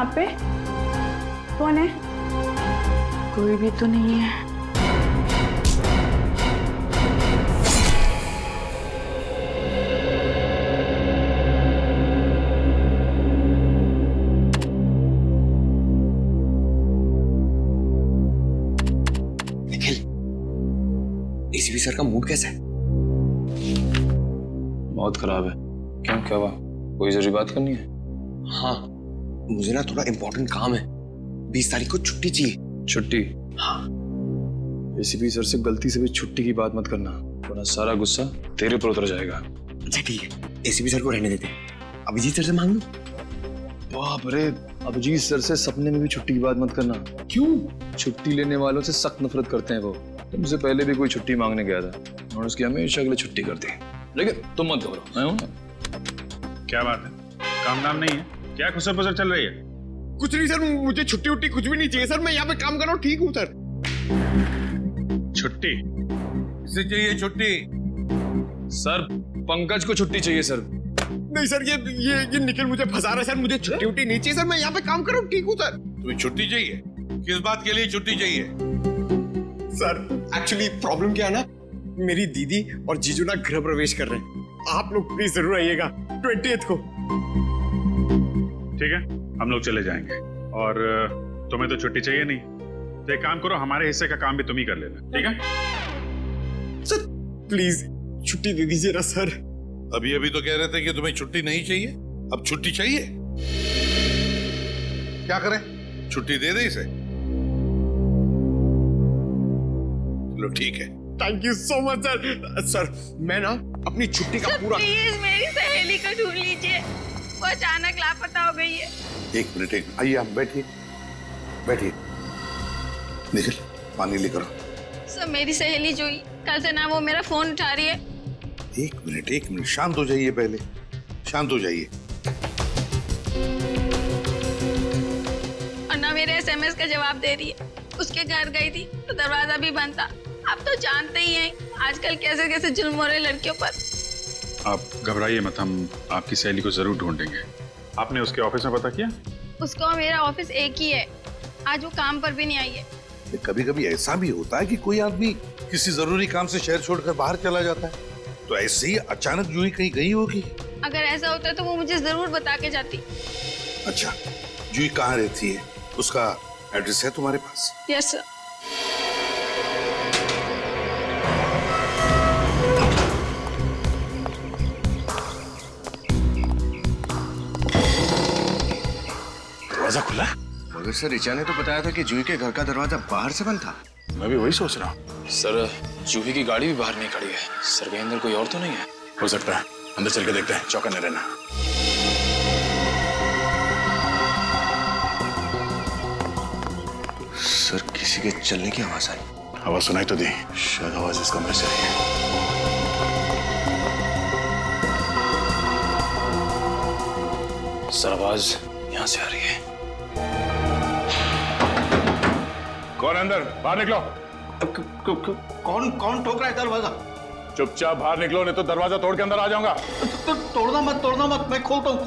यहाँ पे? कौन है? कोई भी तो नहीं है। निखिल, एसीपी सर का मूड कैसा है? बहुत खराब है। क्यों, क्या हुआ? कोई जरूरी बात करनी है? हाँ, मुझे ना थोड़ा इम्पोर्टेंट काम है। 20 तारीख को छुट्टी चाहिए। छुट्टी? हाँ। एसीपी सर से गलती से भी छुट्टी की बात मत करना, वरना सारा गुस्सा तेरे पर उतर जाएगा। अच्छा ठीक है, एसीपी सर को रहने देते हैं। अभिजीत सर से मांग लूं? बाप रे, अभिजीत सर से सपने में भी छुट्टी की बात मत करना। क्यों? छुट्टी लेने वालों से सख्त नफरत करते हैं वो। तुमसे पहले भी कोई छुट्टी मांगने गया था और उसकी हमेशा अगले छुट्टी करती है। लेकिन तुम मत घबराओ, मैं हूं ना। क्या बात है? काम नाम नहीं है क्या? खुसर पुसर चल रही है? कुछ नहीं सर, मुझे छुट्टी उट्टी कुछ भी नहीं चाहिए सर। मैं यहाँ पे काम कर रहा हूँ, ठीक हूँ सर। छुट्टी? किसे चाहिए छुट्टी? सर, पंकज को छुट्टी चाहिए सर। नहीं सर, ये निखिल मुझे फंसा रहा है सर। मुझे छुट्टी उट्टी नहीं चाहिए सर। मैं यहाँ पे काम कर रहा हूँ, ठीक हूँ सर। तुम्हें छुट्टी चाहिए? किस बात के लिए छुट्टी चाहिए? सर एक्चुअली प्रॉब्लम क्या है ना, मेरी दीदी और जीजू ना गृह प्रवेश कर रहे हैं। आप लोग प्लीज जरूर आइएगा 20th को। ठीक है, हम लोग चले जाएंगे। और तुम्हें तो छुट्टी चाहिए नहीं, तो एक काम करो, हमारे हिस्से का काम भी तुम ही कर लेना, ठीक है? सर प्लीज छुट्टी दे दीजिए ना सर। अभी अभी तो कह रहे थे कि तुम्हें छुट्टी नहीं चाहिए, अब छुट्टी चाहिए। क्या करें, छुट्टी दे दे इसे। चलो ठीक है। Thank you so much sir. Sir मैं ना अपनी छुट्टी का पूरा। प्लीज मेरी सहेली को ढूंढ लीजिए, वो अचानक लापता हो गई है। एक मिनट, आइए आप बैठिए, बैठिए। निखिल, पानी लेकर आओ। सब मेरी सहेली जोई, कल से ना वो मेरा फोन उठा रही है। एक मिनट, शांत हो जाइए, पहले शांत हो जाइए। और ना मेरे एसएमएस का जवाब दे रही है। उसके घर गई थी तो दरवाजा भी बंद था। आप तो जानते ही हैं आजकल कैसे कैसे जुल्म हो रहे लड़कियों पर। आप घबराइए मत, हम आपकी सहेली को जरूर ढूंढेंगे। आपने उसके ऑफिस में पता किया? उसका और मेरा ऑफिस एक ही है। आज वो काम पर भी नहीं आई है। कभी कभी ऐसा भी होता है कि कोई आदमी किसी जरूरी काम से शहर छोड़कर बाहर चला जाता है, तो ऐसे ही अचानक जूही कहीं गई होगी। अगर ऐसा होता तो वो मुझे जरूर बता के जाती। अच्छा, जूही कहाँ रहती है? उसका एड्रेस है तुम्हारे पास? Yes sir. दरवाजा खुला है? मगर सर ऋचा ने तो बताया था कि जूही के घर का दरवाजा बाहर से बंद था। मैं भी वही सोच रहा हूँ। सर, जूही की गाड़ी भी बाहर नहीं खड़ी है। सर के अंदर कोई और तो नहीं है? हो सकता है, अंदर चल के देखते हैं, चौकन्ने रहना। सर किसी के चलने की आवाज आई। आवाज सुनाई तो दी, शायद आवाज इस कमरे से आई है। सर आवाज यहाँ से आ रही है। कौन अंदर? बाहर निकलो। कौन ठोक रहा है दरवाजा? चुपचाप बाहर निकलो, नहीं तो दरवाजा तोड़ के अंदर आ जाऊंगा। तो तोड़ना मत, मैं खोलता हूँ।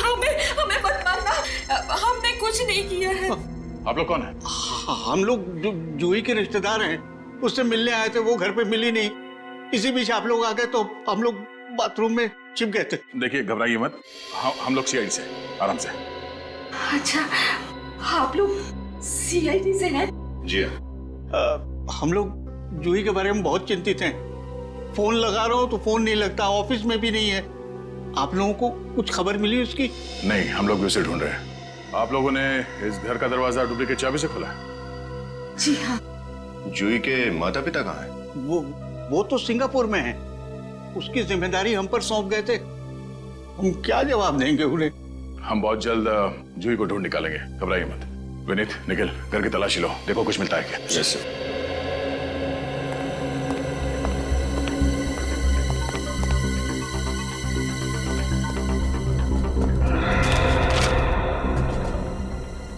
हमें मत मारना, हमने कुछ नहीं किया है। आप लोग कौन है? हम लोग जूही के रिश्तेदार हैं, उससे मिलने आए थे, वो घर पे मिली नहीं। इसी बीच आप लोग आ गए तो हम लोग बाथरूम में छिप गए थे। देखिए, घबराइए मत, हम लोग सीआईडी से, आराम से। अच्छा, आप लोग सीआईडी से हैं? जी हाँ। हम लोग जूही के बारे में बहुत चिंतित हैं। फोन लगा रहा हूँ तो फोन नहीं लगता, ऑफिस में भी नहीं है। आप लोगों को कुछ खबर मिली उसकी? नहीं, हम लोग भी उसे ढूंढ रहे हैं। आप लोगों ने इस घर का दरवाजा डुप्लीकेट चाबी से खोला है? जी हाँ। जूही के माता पिता कहाँ हैं? वो तो सिंगापुर में है। उसकी जिम्मेदारी हम पर सौंप गए थे, हम क्या जवाब देंगे उन्हें? हम बहुत जल्द जूही को ढूंढ निकालेंगे, घबराइए मत। विनीत, निखिल, घर की तलाशी लो, देखो कुछ मिलता है क्या। Yes sir.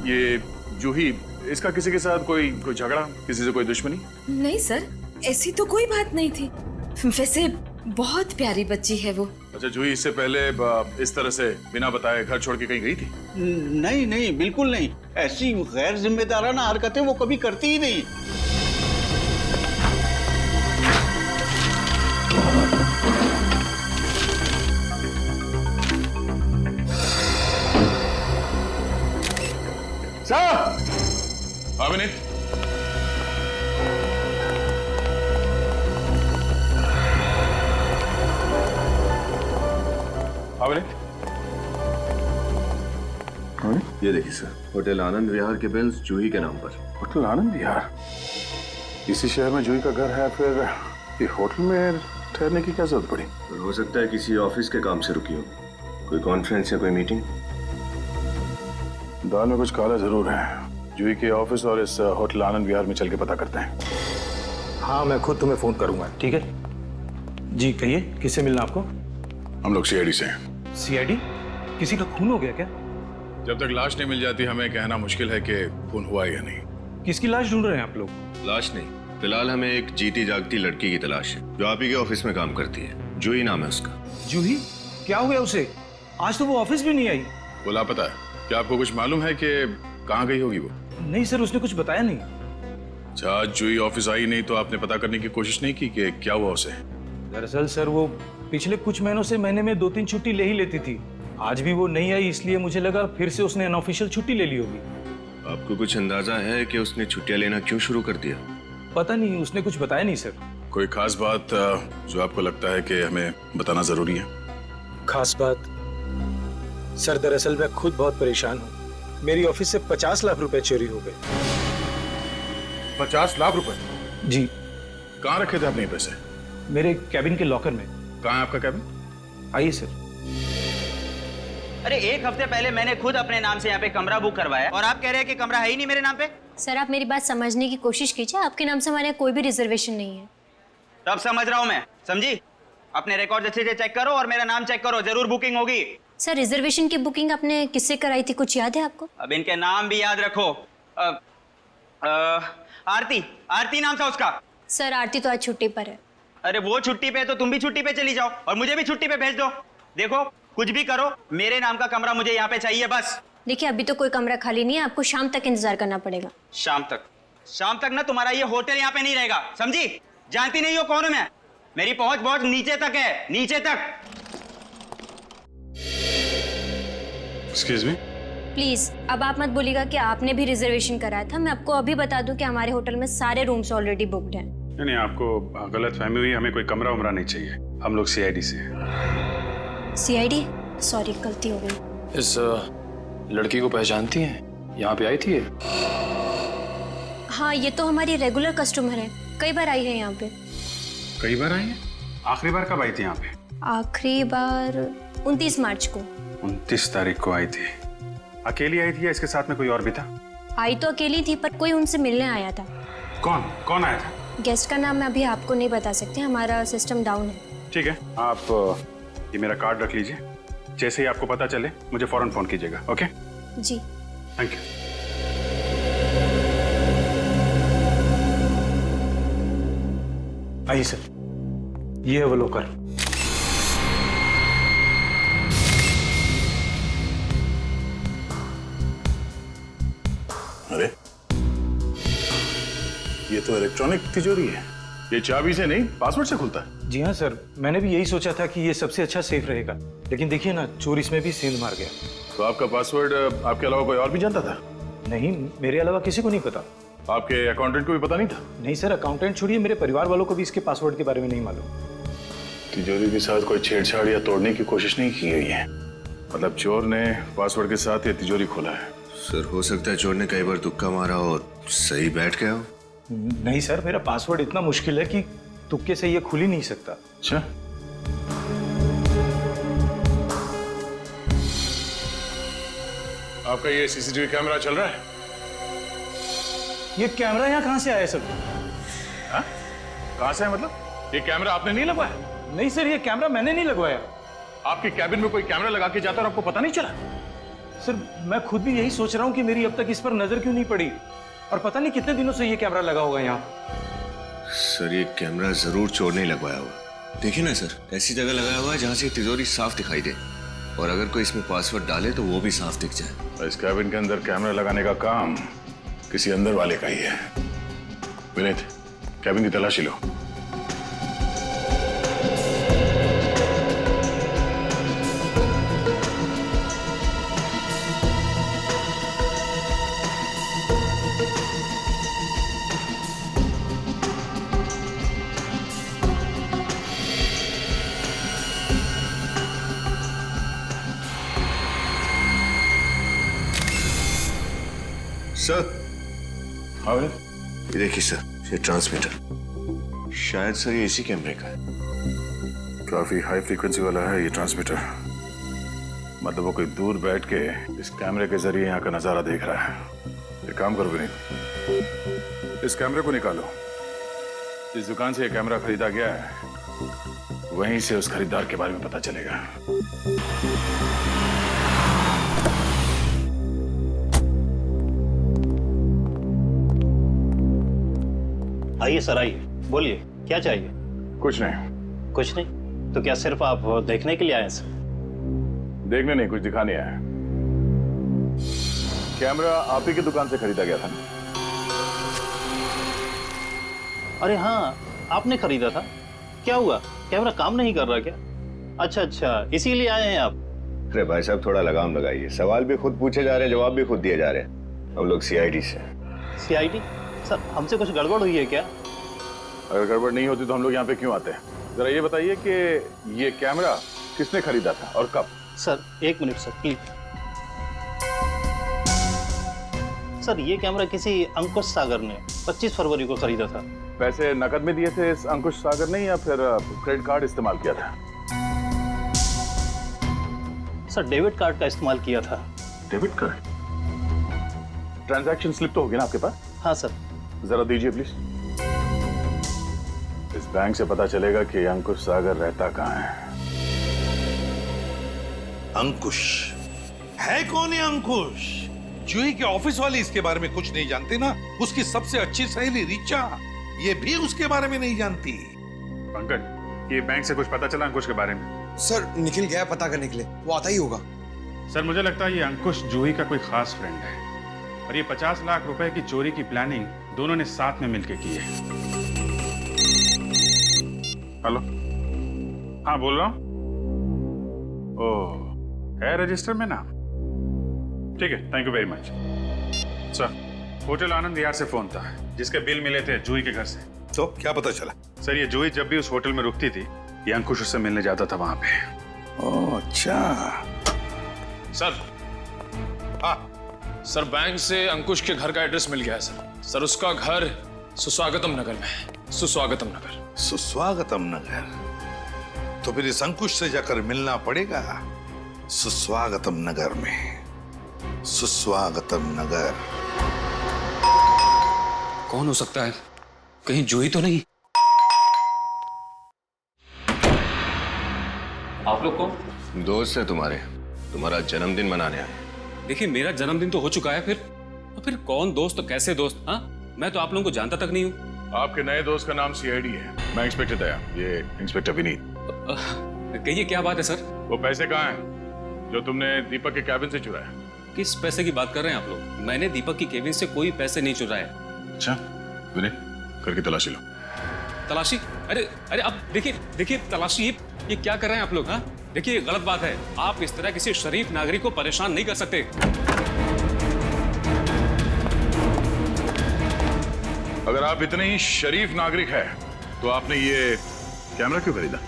ये जूही, इसका किसी के साथ कोई झगड़ा, किसी से कोई दुश्मनी? नहीं सर, ऐसी तो कोई बात नहीं थी। वैसे बहुत प्यारी बच्ची है वो। अच्छा जूही, इससे पहले इस तरह से बिना बताए घर छोड़ के कहीं गई थी? नहीं नहीं, बिल्कुल नहीं। ऐसी गैर जिम्मेदाराना हरकतें वो कभी करती ही नहीं। सर! अभिनीत, ये देखिए सर, होटल आनंद विहार के बिल्स जूही के नाम पर। होटल आनंद विहार? इसी शहर में जूही का घर है, फिर ये होटल में ठहरने की क्या जरूरत पड़ी? हो सकता है किसी ऑफिस के काम से रुकी हो, कोई कॉन्फ्रेंस या कोई मीटिंग। दाल में कुछ काला जरूर है। जूही के ऑफिस और इस होटल आनंद विहार में चल के पता करते हैं। हाँ, मैं खुद तुम्हें फोन करूंगा, ठीक है? जी कहिए, किससे मिलना आपको? हम लोग सीआईडी से हैं। सीआईडी? किसी का खून हो गया क्या? जब तक लाश नहीं मिल जाती हमें कहना मुश्किल है कि खून हुआ या नहीं। किसकी लाश ढूंढ रहे हैं आप लोग? लाश नहीं, फिलहाल हमें एक जीती जागती लड़की की तलाश है जो आप ही के ऑफिस में काम करती है। जूही नाम है उसका। जूही? क्या हो गया उसे? आज तो वो ऑफिस भी नहीं आई। वो लापता है। क्या आपको कुछ मालूम है कि कहाँ गई होगी वो? नहीं सर, उसने कुछ बताया नहीं। अच्छा, आज जूही ऑफिस आई नहीं तो आपने पता करने की कोशिश नहीं की कि क्या हुआ उसे? दरअसल सर वो पिछले कुछ महीनों से महीने में 2-3 छुट्टी ले ही लेती थी। आज भी वो नहीं आई, इसलिए मुझे लगा फिर से उसने अनऑफिशियल छुट्टी ले ली होगी। आपको कुछ अंदाजा है कि उसने छुट्टियां लेना क्यों शुरू कर दिया? पता नहीं, उसने कुछ बताया नहीं सर। कोई खास बात जो आपको लगता है कि हमें बताना जरूरी है? खास बात? सर दरअसल मैं खुद बहुत परेशान हूँ। मेरी ऑफिस से 50 लाख रुपए चोरी हो गए। 50 लाख रुपए? जी। कहाँ रखे थे आपने ये पैसे? मेरे कैबिन के लॉकर में। कहाँ है आपका कैबिन? आइए सर। अरे एक हफ्ते पहले मैंने खुद अपने नाम से यहाँ पे कमरा बुक करवाया और आप कह रहे हैं कि कमरा है ही नहीं मेरे नाम पे। सर आप मेरी बात समझने की कोशिश कीजिए, आपके नाम से हमारे यहाँ कोई भी रिजर्वेशन नहीं है। तब समझ रहा हूँ मैं, समझी? अपने रिकॉर्ड अच्छे से चेक करो और मेरा नाम चेक करो, जरूर बुकिंग होगी। सर रिजर्वेशन की बुकिंग आपने किससे कराई थी, कुछ याद है आपको? अब इनके नाम भी याद रखो। आरती नाम था उसका। सर आरती तो आज छुट्टी पर है। अरे वो छुट्टी पे है तो तुम भी छुट्टी पे चली जाओ और मुझे भी छुट्टी पे भेज दो। देखो कुछ भी करो, मेरे नाम का कमरा मुझे यहाँ पे चाहिए बस। देखिए अभी तो कोई कमरा खाली नहीं है, आपको शाम तक इंतजार करना पड़ेगा। शाम तक ना तुम्हारा ये होटल यहाँ पे नहीं रहेगा, समझी? जानती नहीं हो कौन हूं मैं? मेरी पहुंच बहुत नीचे तक है, नीचे तक। Excuse me? प्लीज अब आप मत बोलिएगा कि आपने भी रिजर्वेशन कराया था। मैं आपको अभी बता दूं कि हमारे होटल में सारे रूम्स ऑलरेडी बुक्ड हैं। नहीं, आपको गलत फहमी हुई। हमें कोई कमरा उमरा नहीं चाहिए। हम लोग सीआईडी से हैं। सीआईडी? सॉरी गलती हो गई। इस लड़की को पहचानती हैं? यहाँ पे आई थी ये? हाँ ये तो हमारी रेगुलर कस्टमर है, कई बार आई है यहाँ पे। कई बार आई है? आखिरी बार कब आई थी यहाँ पे? आखिरी बार 29 मार्च को। 29 तारीख को आई थी। अकेली आई थी या इसके साथ में कोई और भी था? आई तो अकेली थी पर कोई उनसे मिलने आया था। कौन आया था? गेस्ट का नाम मैं अभी आपको नहीं बता सकती, हमारा सिस्टम डाउन है। ठीक है, आप ये मेरा कार्ड रख लीजिए। जैसे ही आपको पता चले मुझे फौरन फोन कीजिएगा। ओके जी थैंक यू। आइए सर, ये है वो लॉकर। अरे ये तो इलेक्ट्रॉनिक तिजोरी है। ये चाबी से नहीं पासवर्ड से खुलता है? जी हाँ सर, मैंने भी यही सोचा था कि ये सबसे अच्छा सेफ रहेगा, लेकिन देखिए ना चोर इसमें भी सेंध मार गया। तो आपका पासवर्ड आपके अलावा कोई और भी जानता था? नहीं, मेरे अलावा किसी को नहीं पता। आपके अकाउंटेंट को भी पता नहीं था? नहीं सर, अकाउंटेंट छोड़िए, मेरे परिवार वालों को भी इसके पासवर्ड के बारे में नहीं मालूम। तिजोरी के साथ कोई छेड़छाड़ या तोड़ने की कोशिश नहीं की गई है? मतलब चोर ने पासवर्ड के साथ ये तिजोरी खोला है? सर हो सकता है चोर ने कई बार तुक्का मारा और सही बैठ गया हो। नहीं सर, मेरा पासवर्ड इतना मुश्किल है कि तुक्के से ये खुल ही नहीं सकता। अच्छा, आपका ये सीसीटीवी कैमरा चल रहा है? ये कैमरा यहाँ कहाँ से आया सर? हाँ? कहाँ से है मतलब? ये कैमरा आपने नहीं लगवाया? नहीं सर, ये कैमरा मैंने नहीं लगवाया। आपके कैबिन में कोई कैमरा लगा के जाता और आपको पता नहीं चला? सर मैं खुद भी यही सोच रहा हूँ कि मेरी अब तक इस पर नजर क्यों नहीं पड़ी, और पता नहीं कितने दिनों से ये कैमरा लगा होगा यहाँ। सर ये कैमरा जरूर चोर ने लगवाया होगा। देखिए ना सर, ऐसी जगह लगाया हुआ है जहाँ से तिजोरी साफ दिखाई दे, और अगर कोई इसमें पासवर्ड डाले तो वो भी साफ दिख जाए। इस कैबिन के अंदर कैमरा लगाने का काम किसी अंदर वाले का ही है। विनीत, कैबिन की तलाशी लो। सर, हाँ विनीत? ये देखिए सर, ये ट्रांसमीटर। शायद सर ये इसी कैमरे का है। काफी हाई फ्रीक्वेंसी वाला है ये ट्रांसमीटर। मतलब वो कोई दूर बैठ के इस कैमरे के जरिए यहाँ का नजारा देख रहा है। एक काम करो विनीत, इस कैमरे को निकालो। जिस दुकान से ये कैमरा खरीदा गया है वहीं से उस खरीदार के बारे में पता चलेगा। आइए सर, आइए, बोलिए क्या चाहिए। कुछ नहीं। कुछ नहीं तो क्या सिर्फ आप देखने के लिए आए हैं सर? देखने नहीं, कुछ दिखाने आया है। कैमरा आप ही की दुकान से खरीदा गया था ना? अरे हाँ, आपने खरीदा था। क्या हुआ, कैमरा काम नहीं कर रहा क्या? अच्छा अच्छा, इसीलिए आए हैं आप। अरे भाई साहब, थोड़ा लगाम लगाइए। सवाल भी खुद पूछे जा रहे हैं, जवाब भी खुद दिए जा रहे हैं। हम लोग सीआईडी से। सीआईडी? सर, हमसे कुछ गड़बड़ हुई है क्या? अगर गड़बड़ नहीं होती तो हम लोग यहाँ पे क्यों आते हैं? जरा ये बताइए कि ये कैमरा किसने खरीदा था और कब? सर, एक मिनट सर, प्लीज। सर, ये कैमरा किसी अंकुश सागर ने 25 फरवरी को खरीदा था। पैसे नकद में दिए थे इस अंकुश सागर ने या फिर क्रेडिट कार्ड इस्तेमाल किया था? सर, डेबिट कार्ड का इस्तेमाल किया था। Debit card? ट्रांजैक्शन स्लिप तो होगी ना आपके पास? हाँ सर। जरा दीजिए प्लीज। इस बैंक से पता चलेगा कि अंकुश सागर रहता कहाँ है। अंकुश है कौन है? अंकुश जूही के ऑफिस वाले इसके बारे में कुछ नहीं जानते ना। उसकी सबसे अच्छी सहेली रिचा, ये भी उसके बारे में नहीं जानती। पंकज, ये बैंक से कुछ पता चला अंकुश के बारे में? सर, निखिल गया पता करने के लिए, वो आता ही होगा। सर, मुझे लगता है ये अंकुश जूही का कोई खास फ्रेंड है और ये 50 लाख रुपए की चोरी की प्लानिंग दोनों ने साथ में मिलकर की है। हेलो, हाँ बोल रहा हूँ। ओह, है रजिस्टर में नाम? ठीक है, thank you very much. Sir, hotel Anand Vihar से फोन था जिसके बिल मिले थे जूही के घर से। तो क्या पता चला? सर, ये जूही जब भी उस होटल में रुकती थी ये अंकुश उससे मिलने जाता था वहां पे। ओह अच्छा। सर, हाँ सर, बैंक से अंकुश के घर का एड्रेस मिल गया है सर। सर, उसका घर सुस्वागतम नगर में है। सुस्वागतम नगर। सुस्वागतम नगर? तो फिर इस अंकुश से जाकर मिलना पड़ेगा सुस्वागतम नगर में। सुस्वागतम नगर। कौन हो सकता है? कहीं जूही तो नहीं? आप लोग कौन? दोस्त है तुम्हारा जन्मदिन मनाने आए। देखिए, मेरा जन्मदिन तो हो चुका है। फिर कौन दोस्त, कैसे दोस्त? हाँ, मैं तो आप लोगों को जानता तक नहीं हूँ। आपके नए दोस्त का नाम सीआईडी है। मैं इंस्पेक्टर दया, ये इंस्पेक्टर विनीत। कहिए, क्या बात है सर? वो पैसे कहाँ हैं जो तुमने दीपक के कैबिन से चुराया? किस पैसे की बात कर रहे हैं आप लोग? मैंने दीपक की केबिन से कोई पैसे नहीं चुराए। अच्छा, विनीत, करके तलाशी लो। तलाशी? अरे अब देखिए तलाशी, ये क्या कर रहे हैं आप लोग? हाँ, देखिए, गलत बात है। आप इस तरह किसी शरीफ नागरिक को परेशान नहीं कर सकते। अगर आप इतने ही शरीफ नागरिक हैं तो आपने ये कैमरा क्यों खरीदा?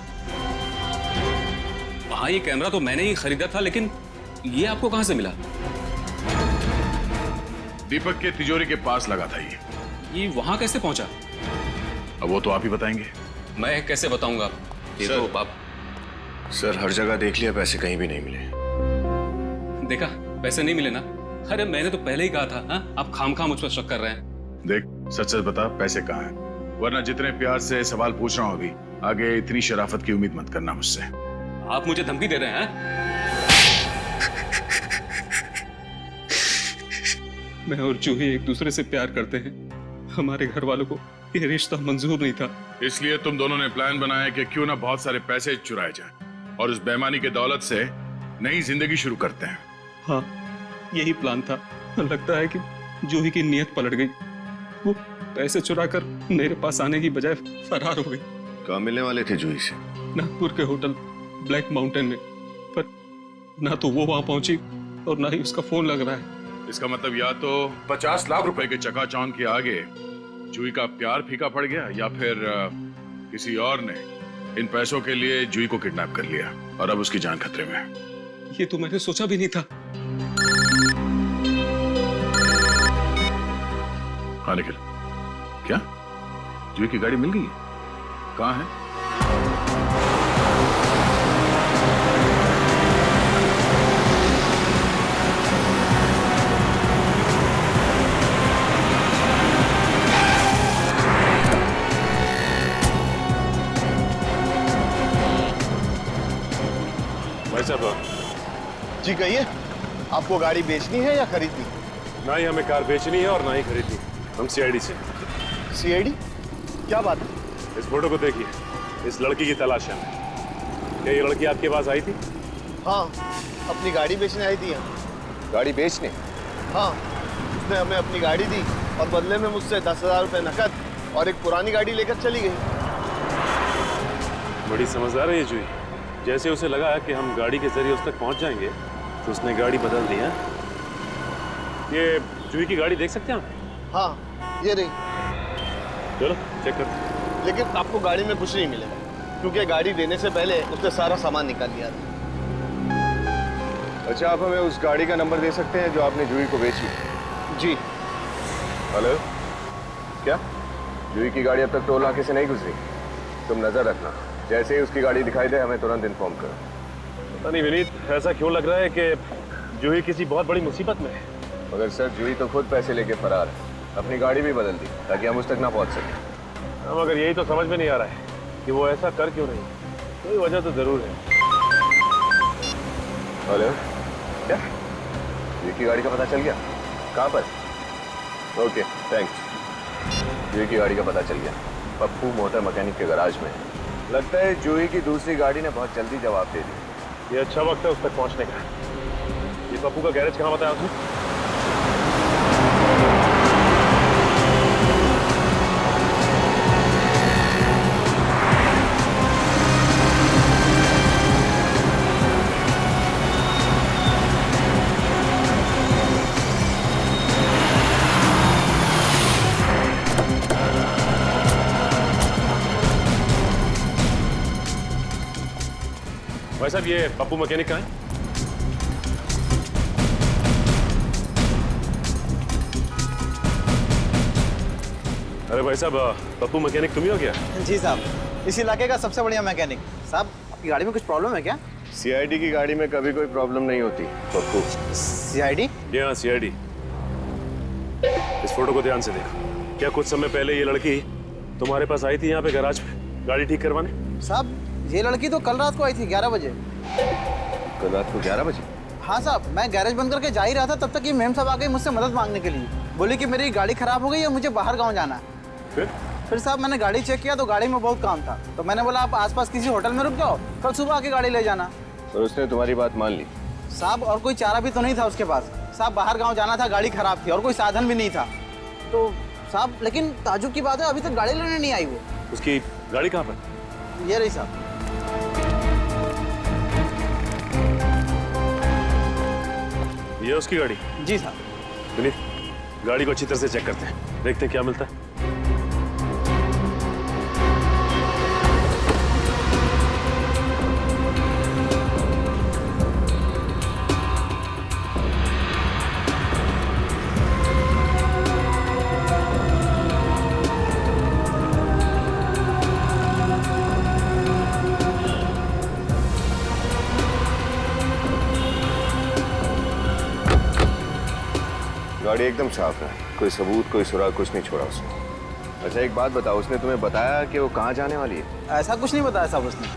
हाँ, ये कैमरा तो मैंने ही खरीदा था, लेकिन ये आपको कहां से मिला? दीपक के तिजोरी के पास लगा था ये वहां कैसे पहुंचा? अब वो तो आप ही बताएंगे। मैं कैसे बताऊंगा? ये तो आप। सर, हर जगह देख लिया, पैसे कहीं भी नहीं मिले। देखा, पैसे नहीं मिले ना? अरे मैंने तो पहले ही कहा था। हाँ, आप खामखाम मुझ पर शक कर रहे हैं। देख, सच सच बता, पैसे कहाँ हैं? वरना जितने प्यार से सवाल पूछ रहा हूं अभी, आगे इतनी शराफत की उम्मीद मत करना मुझसे। आप मुझे धमकी दे रहे हैं? मैं और जूही एक दूसरे से प्यार करते हैं। हमारे घर वालों को ये रिश्ता मंजूर नहीं था। इसलिए तुम दोनों ने प्लान बनाया कि क्यों ना बहुत सारे पैसे चुराए जाए और उस बेईमानी की दौलत से नई जिंदगी शुरू करते हैं। हाँ, यही प्लान था। लगता है कि जूही की नीयत पलट गई। वो पैसे चुराकर मेरे पास आने की बजाय फरार हो गई। कहाँ मिलने वाले थे जूही से? नागपुर के होटल ब्लैक माउंटेन में, पर ना तो वो वहां पहुंची और ना ही उसका फोन लग रहा है। इसका मतलब या तो 50 लाख रुपए के चकाचौंध के आगे जूही का प्यार फीका पड़ गया या फिर किसी और ने इन पैसों के लिए जूही को किडनैप कर लिया और अब उसकी जान खतरे में है। ये तो मैंने सोचा भी नहीं था। हाँ निखिल, क्या जूही की गाड़ी मिल गई है? कहाँ है? भाई साहब जी कहिए, आपको गाड़ी बेचनी है या खरीदनी? ना ही हमें कार बेचनी है और ना ही खरीदनी। हम सीआईडी से। सीआईडी? क्या बात है? इस फोटो को देखिए, इस लड़की की तलाश है हमें। क्या ये लड़की आपके पास आई थी? हाँ, अपनी गाड़ी बेचने आई थी यहाँ। गाड़ी बेचने? हाँ, उसने हमें अपनी गाड़ी दी और बदले में मुझसे 10,000 रुपये नकद और एक पुरानी गाड़ी लेकर चली गई। बड़ी समझदार है ये जूही। जैसे उसे लगा कि हम गाड़ी के जरिए उस तक पहुंच जाएंगे तो उसने गाड़ी बदल दी है। ये जूही की गाड़ी देख सकते हैं हम? हाँ, ये रही। चलो चेक करते हैं। लेकिन आपको गाड़ी में कुछ नहीं मिलेगा क्योंकि गाड़ी देने से पहले उसने सारा सामान निकाल लिया था। अच्छा, आप हमें उस गाड़ी का नंबर दे सकते हैं जो आपने जूही को बेची? जी। हेलो, क्या जूही की गाड़ी अब तक टोल नाके से नहीं गुजरी? तुम नजर रखना, जैसे ही उसकी गाड़ी दिखाई दे हमें तुरंत इन्फॉर्म करो। पता नहीं विनीत, ऐसा क्यों लग रहा है कि जूही किसी बहुत बड़ी मुसीबत में है। मगर सर, जूही तो खुद पैसे लेके फरार है, अपनी गाड़ी भी बदल दी ताकि हम उस तक ना पहुंच सकें। मगर यही तो समझ में नहीं आ रहा है कि वो ऐसा कर क्यों नहीं। कोई वजह तो जरूर है। हेलो, क्या जूही की गाड़ी का पता चल गया? कहाँ पर? Okay, thanks. जूही की गाड़ी का पता चल गया, पप्पू मोटर मैकेनिक के गैराज में। लगता है जूही की दूसरी गाड़ी ने बहुत जल्दी जवाब दे दिया। ये अच्छा वक्त है उस तक पहुंचने का। ये पप्पू का गैरेज कहाँ बताया उसने? भाई साहब, ये पप्पू मैकेनिक कहाँ है? अरे भाई साहब, पप्पू मैकेनिक तुम ही हो क्या? जी साहब, इस इलाके का सबसे बढ़िया मैकेनिक। साहब, आपकी गाड़ी में कुछ प्रॉब्लम है क्या? सीआईडी की गाड़ी में कभी कोई प्रॉब्लम नहीं होती पप्पू। सीआईडी? जी हाँ, सीआईडी। इस फोटो को ध्यान से देखो। क्या कुछ समय पहले ये लड़की तुम्हारे पास आई थी यहाँ पे गैराज पे गाड़ी ठीक करवाने? साहब, ये लड़की तो कल रात को आई थी 11 बजे। कल रात को 11 बजे? हाँ साहब, मैं गैरेज बंद करके जा ही रहा था, तब तक ये मेम साहब आ गई मुझसे मदद मांगने के लिए। बोली कि मेरी गाड़ी खराब हो गई है, मुझे बाहर गाँव जाना है। फिर साहब मैंने गाड़ी चेक किया तो गाड़ी में बहुत काम था, तो मैंने बोला आप आसपास किसी होटल में रुक जाओ, कल सुबह आके गाड़ी ले जाना। तो उसने तुम्हारी बात मान ली? साहब, और कोई चारा भी तो नहीं था उसके पास। साहब, बाहर गाँव जाना था, गाड़ी खराब थी और कोई साधन भी नहीं था। तो साहब, लेकिन ताजुब की बात है, अभी तक गाड़ी लेने नहीं आई वो। उसकी गाड़ी कहाँ पर? ये रही साहब। ये उसकी गाड़ी? जी साहब। विनीत, गाड़ी को अच्छी तरह से चेक करते हैं, देखते हैं क्या मिलता है। गाड़ी एकदम साफ है, कोई सबूत कोई सुराग कुछ नहीं छोड़ा उसने। अच्छा एक बात बताओ, उसने तुम्हें बताया कि वो कहाँ जाने वाली है? ऐसा कुछ नहीं बताया साहब उसने।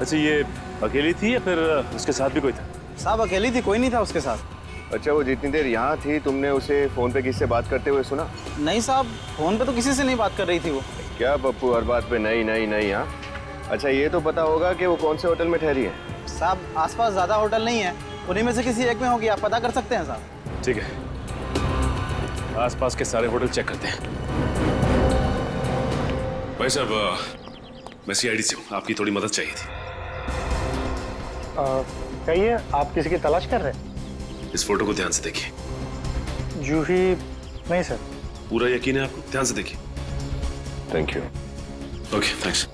अच्छा ये अकेली थी या फिर उसके साथ भी कोई था? साहब अकेली थी, कोई नहीं था उसके साथ। अच्छा, वो जितनी देर यहाँ थी तुमने उसे फोन पे किससे बात करते हुए सुना? नहीं साहब, फोन पे तो किसी से नहीं बात कर रही थी वो। क्या पप्पू, हर बात पे नहीं नहीं नहीं? हाँ, अच्छा ये तो पता होगा कि वो कौन से होटल में ठहरी है? साहब आसपास ज्यादा होटल नहीं है, उन्हीं में से किसी एक में होगी, आप पता कर सकते हैं साहब। ठीक है, आसपास के सारे होटल चेक करते हैं। भाई साहब, मैं सीआईडी से हूँ, आपकी थोड़ी मदद चाहिए थी। कहिए, आप किसी की तलाश कर रहे हैं? इस फोटो को ध्यान से देखिए। जूही नहीं सर। पूरा यकीन है आपको? ध्यान से देखिए। Thank you. Okay, thanks.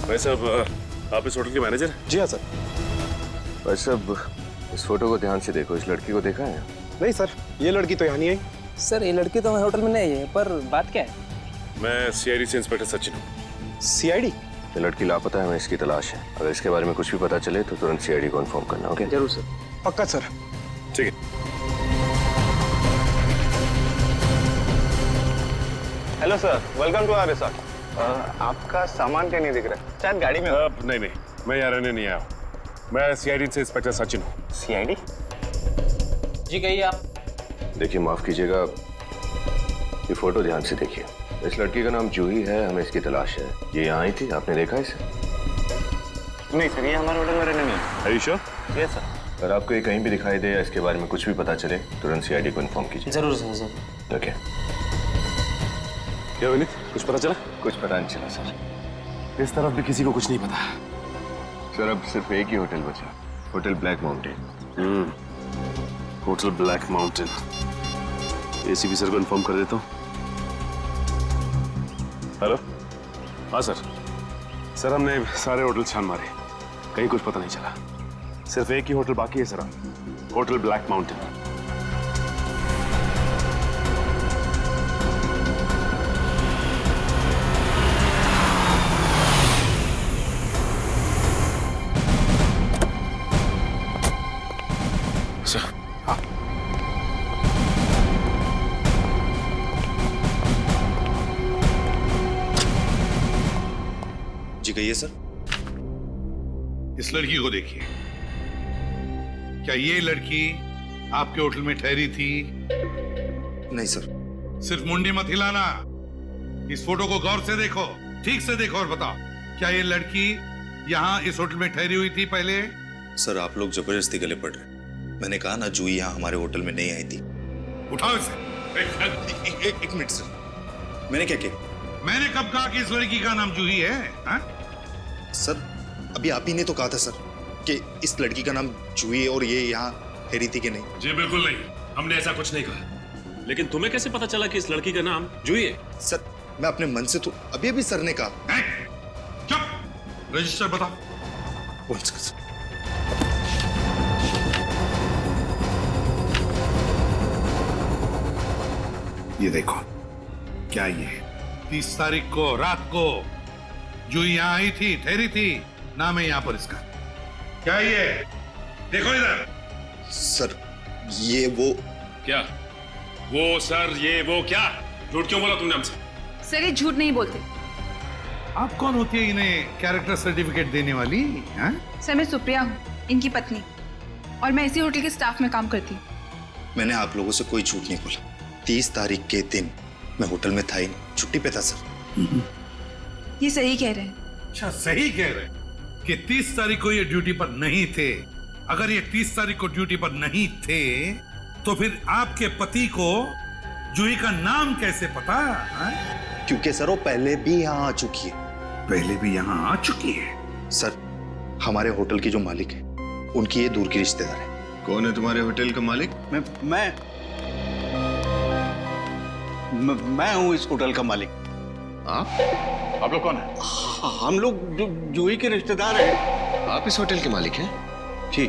भाई साहब, आप इस होटल के मैनेजर हैं? जी हाँ सर। भाई साहब, इस फोटो को ध्यान से देखो। इस लड़की को देखा है? नहीं सर, ये लड़की तो यहाँ नहीं आई। सर ये लड़की तो होटल में नहीं है, पर बात क्या है? मैं सीआईडी से इंस्पेक्टर सचिन हूँ। सीआईडी? ये लड़की लापता है, हमें इसकी तलाश है। अगर इसके बारे में कुछ भी पता चले तो तुरंत सीआईडी को इन्फॉर्म करना। ओके? जरूर सर। पक्का सर। ठीक है। Hello sir, welcome to our resort. आपका सामान क्या नहीं दिख रहा है? शायद गाड़ी में। नहीं, मैं यहाँ रहने नहीं आया हूँ। मैं सीआईडी से इंस्पेक्टर सचिन हूँ। सीआईडी? जी कहिए आप। देखिए, माफ कीजिएगा, ये फोटो ध्यान से देखिए। इस लड़की का नाम जूही है, हमें इसकी तलाश है। ये यहाँ आई थी, आपने देखा इसे? नहीं सर, ये हमारे होटल में रहने नहीं है। Are you sure? Yes sir. अगर आपको ये कहीं भी दिखाई दे या इसके बारे में कुछ भी पता चले, तुरंत सीआईडी को इन्फॉर्म कीजिए। जरूर सर। ओके। क्या विनीत, कुछ पता चला? कुछ पता नहीं चला सर। इस तरफ भी किसी को कुछ नहीं पता। सर अब सिर्फ एक ही होटल बचा, hotel black mountain. Hotel black mountain. ACP sir को इन्फॉर्म कर देता हूँ। हेलो? हाँ सर। सर हमने सारे होटल छान मारे, कहीं कुछ पता नहीं चला। सिर्फ एक ही होटल बाकी है sir, hotel black mountain. Sir, हाँ। जी कहिए सर। इस लड़की को देखिए। क्या ये लड़की आपके होटल में ठहरी थी? नहीं सर। सिर्फ मुंडी मत हिलाना, इस फोटो को गौर से देखो, ठीक से देखो और बताओ, क्या ये लड़की यहाँ इस होटल में ठहरी हुई थी पहले? सर आप लोग जबरदस्ती गले पड़ रहे। मैंने कहा ना, जूही यहाँ हमारे होटल में नहीं आई थी। उठाओ इसे। एक मिनट सर, मैंने क्या किया? मैंने कब कहा कि इस लड़की का नाम जूही है? हा? सर अभी आप ही ने तो कहा था सर कि इस लड़की का नाम जूही है और ये यहाँ ठहरी थी कि नहीं? जी बिल्कुल नहीं, हमने ऐसा कुछ नहीं कहा। लेकिन तुम्हें कैसे पता चला कि इस लड़की का नाम जूही है? सर मैं अपने मन से तो अभी सर ने कहा। चुप, रजिस्टर बताओ। ये देखो, क्या ये 30 तारीख को रात को जो यहाँ आई थी, ठहरी थी, नाम है यहाँ पर इसका। क्या ये? देखो इधर। सर ये वो क्या? वो सर, ये वो क्या? झूठ क्यों बोला तुमने हमसे? सर ये झूठ नहीं बोलते। आप कौन होती है इन्हें कैरेक्टर सर्टिफिकेट देने वाली? हाँ? सर मैं सुप्रिया हूँ, इनकी पत्नी, और मैं इसी होटल के स्टाफ में काम करती हूँ। मैंने आप लोगों से कोई झूठ नहीं बोला। 30 तारीख के दिन मैं होटल में था ही नहीं, छुट्टी पे था सर। ये सही कह रहे हैं। अच्छा सही कह रहे हैं कि 30 तारीख को ये ड्यूटी पर नहीं थे। अगर ये 30 तारीख को ड्यूटी पर नहीं थे तो फिर आपके पति को जूही का नाम कैसे पता? हा? क्योंकि सर वो पहले भी यहाँ आ चुकी है। पहले भी यहाँ आ चुकी है? सर हमारे होटल की जो मालिक है उनकी ये दूर की रिश्तेदार है। कौन है तुम्हारे होटल का मालिक? मैं हूँ इस होटल का मालिक। आप लोग कौन है? हम लोग जूही के रिश्तेदार हैं। आप इस होटल के मालिक हैं? जी।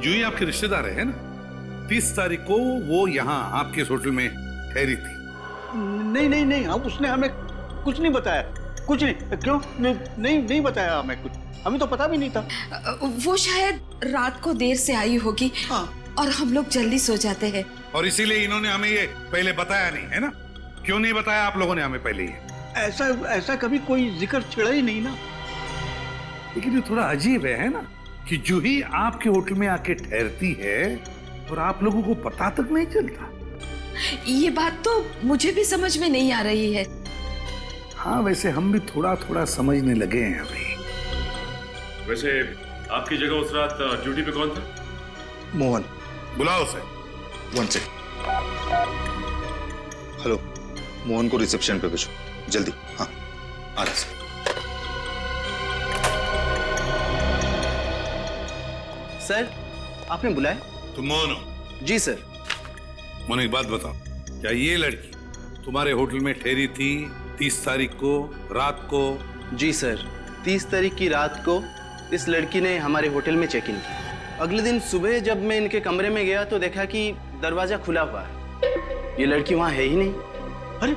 जूही आपके रिश्तेदार है ना? 30 तारीख को वो यहाँ आपके होटल में ठहरी थी। नहीं, उसने हमें कुछ नहीं बताया। कुछ नहीं। क्यों? नहीं बताया हमें कुछ, हमें तो पता भी नहीं था। वो शायद रात को देर से आई होगी। हाँ। और हम लोग जल्दी सो जाते हैं, और इसीलिए इन्होंने हमें ये पहले बताया नहीं, है ना? क्यों नहीं बताया आप लोगों ने हमें पहले ये? ऐसा कभी कोई जिक्र छिड़ा ही नहीं ना। लेकिन ये थोड़ा अजीब है ना, कि जूही आपके होटल में आके ठहरती है और आप लोगों को पता तक नहीं चलता। ये बात तो मुझे भी समझ में नहीं आ रही है। हाँ, वैसे हम भी थोड़ा थोड़ा समझने लगे हैं अभी। वैसे आपकी जगह उस रात ड्यूटी पे कौन था? मोहन। बुलाओ उसे। One second. हेलो, मोहन को रिसेप्शन पे भेजो जल्दी। हाँ, आ रहा सर। सर, आपने बुलाया? तुम मोहन हो? जी सर। मोहन, एक बात बताओ, क्या ये लड़की तुम्हारे होटल में ठहरी थी 30 तारीख को रात को? जी सर, 30 तारीख की रात को इस लड़की ने हमारे होटल में चेक इन किया। अगले दिन सुबह जब मैं इनके कमरे में गया तो देखा कि दरवाजा खुला हुआ है। ये लड़की वहां है ही नहीं। अरे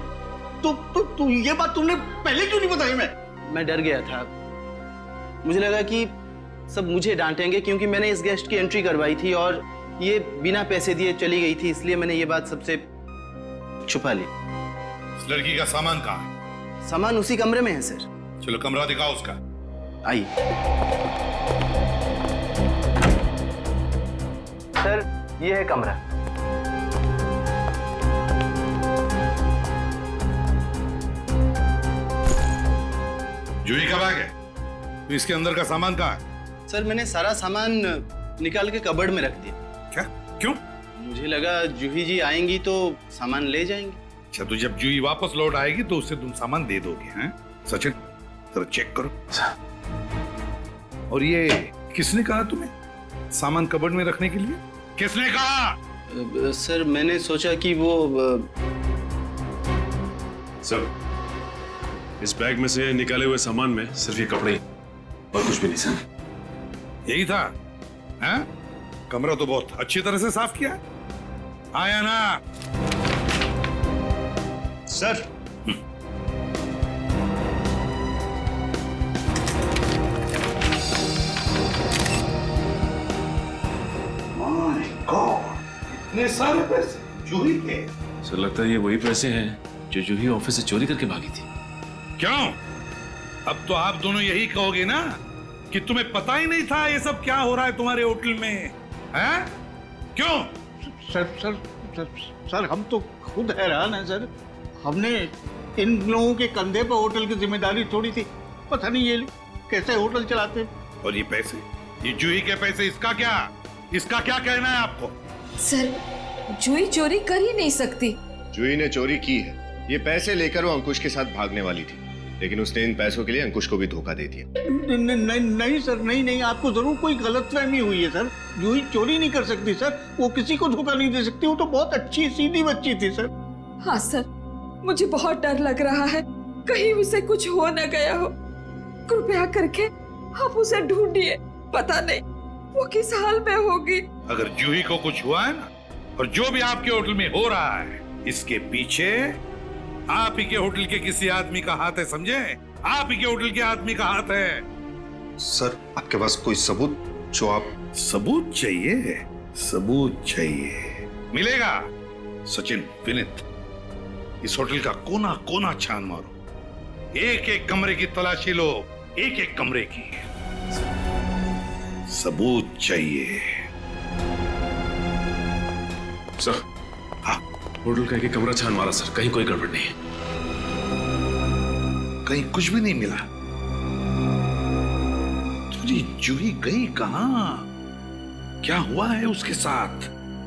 तो ये बात तुमने पहले क्यों नहीं बताई? मैं डर गया था। मुझे लगा कि सब मुझे डांटेंगे क्योंकि मैंने इस गेस्ट की एंट्री करवाई थी और ये बिना पैसे दिए चली गई थी, इसलिए मैंने ये बात सबसे छुपा ली। इस लड़की का सामान कहाँ है? सामान उसी कमरे में है सर। चलो कमरा दिखाओ उसका। आइए सर, ये है कमरा। जूही का बैग है, तो इसके अंदर का सामान कहाँ है? सर, मैंने सारा सामान निकाल के कबर्ड में रख दिया। क्या? क्यों? मुझे लगा जूही जी आएंगी तो सामान ले जाएंगे। अच्छा, तो जब जूही वापस लौट आएगी तो उसे तुम सामान दे दोगे? हैं सचिन, जरा चेक करो। और ये किसने कहा तुम्हें सामान कबर्ड में रखने के लिए? किसने कहा? सर, मैंने सोचा कि वो सर, इस बैग में से निकाले हुए सामान में सिर्फ ये कपड़े और कुछ भी नहीं सर। यही था? हैं? कमरा तो बहुत अच्छी तरह से साफ किया है। आया ना सर? माय गॉड, इतने सारे पैसे जूही के? सर, लगता है ये वही पैसे हैं जो जूही ऑफिस से चोरी करके भागी थी। क्यों? अब तो आप दोनों यही कहोगे ना कि तुम्हें पता ही नहीं था ये सब क्या हो रहा है तुम्हारे होटल में, हैं? क्यों? सर, हम तो खुद हैरान हैं सर। हमने इन लोगों के कंधे पर होटल की जिम्मेदारी छोड़ी थी। पता नहीं ये कैसे होटल चलाते। और ये पैसे, ये जूही के पैसे, इसका क्या कहना है आपको? सर, जूही चोरी कर ही नहीं सकती। जूही ने चोरी की है। ये पैसे लेकर वो अंकुश के साथ भागने वाली थी, लेकिन उसने इन पैसों के लिए अंकुश को भी धोखा दे दिया। नहीं सर, नहीं, आपको जरूर कोई गलतफहमी हुई है सर। जूही चोरी नहीं कर सकती सर, वो किसी को धोखा नहीं दे सकती। वो तो बहुत अच्छी सीधी बच्ची थी सर। हाँ सर, मुझे बहुत डर लग रहा है, कहीं उसे कुछ हो न गया हो। कृपया करके आप उसे ढूंढिए, पता नहीं वो किस हाल में होगी। अगर जूही को कुछ हुआ है ना, और जो भी आपके होटल में हो रहा है, इसके पीछे आप ही के होटल के किसी आदमी का हाथ है, समझे? आप ही के होटल के आदमी का हाथ है। सर, आपके पास कोई सबूत जो आप... सबूत चाहिए? सबूत चाहिए, मिलेगा। सचिन, विनीत, इस होटल का कोना कोना छान मारो, एक एक कमरे की तलाशी लो, एक एक कमरे की। सबूत चाहिए। सर, हाँ, होटल का एक कमरा छान मारा सर, कहीं कोई गड़बड़ नहीं है। कहीं कुछ भी नहीं मिला? तुझे जूही गई कहां? क्या हुआ है उसके साथ?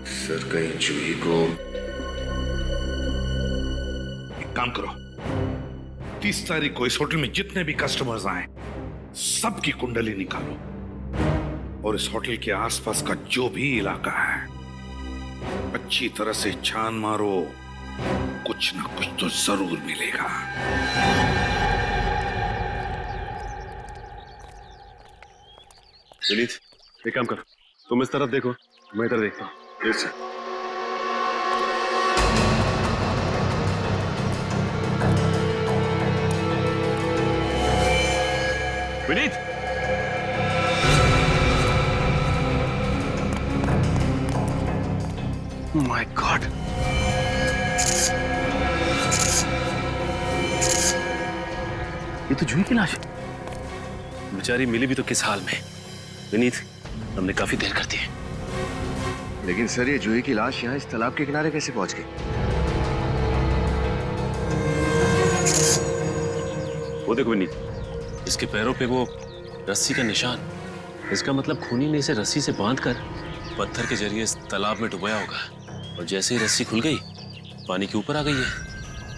सर, कहीं जूही को... एक काम करो, 30 तारीख को इस होटल में जितने भी कस्टमर्स आए, सबकी कुंडली निकालो और इस होटल के आसपास का जो भी इलाका है अच्छी तरह से छान मारो। कुछ ना कुछ तो जरूर मिलेगा। विनीत, एक काम कर, तुम इस तरफ देखो, मैं इधर देखता हूँ। Yes sir. Vineet, my God, ये तो जूही की लाश है। बेचारी मिली भी तो किस हाल में। विनीत, हमने काफी देर कर दी है। लेकिन सर, ये जूही की लाश यहाँ इस तालाब के किनारे कैसे पहुंच गई? वो देखो विनीत, इसके पैरों पे वो रस्सी का निशान। इसका मतलब खूनी ने इसे रस्सी से बांधकर पत्थर के जरिए इस तालाब में डुबाया होगा, और जैसे ही रस्सी खुल गई पानी के ऊपर आ गई है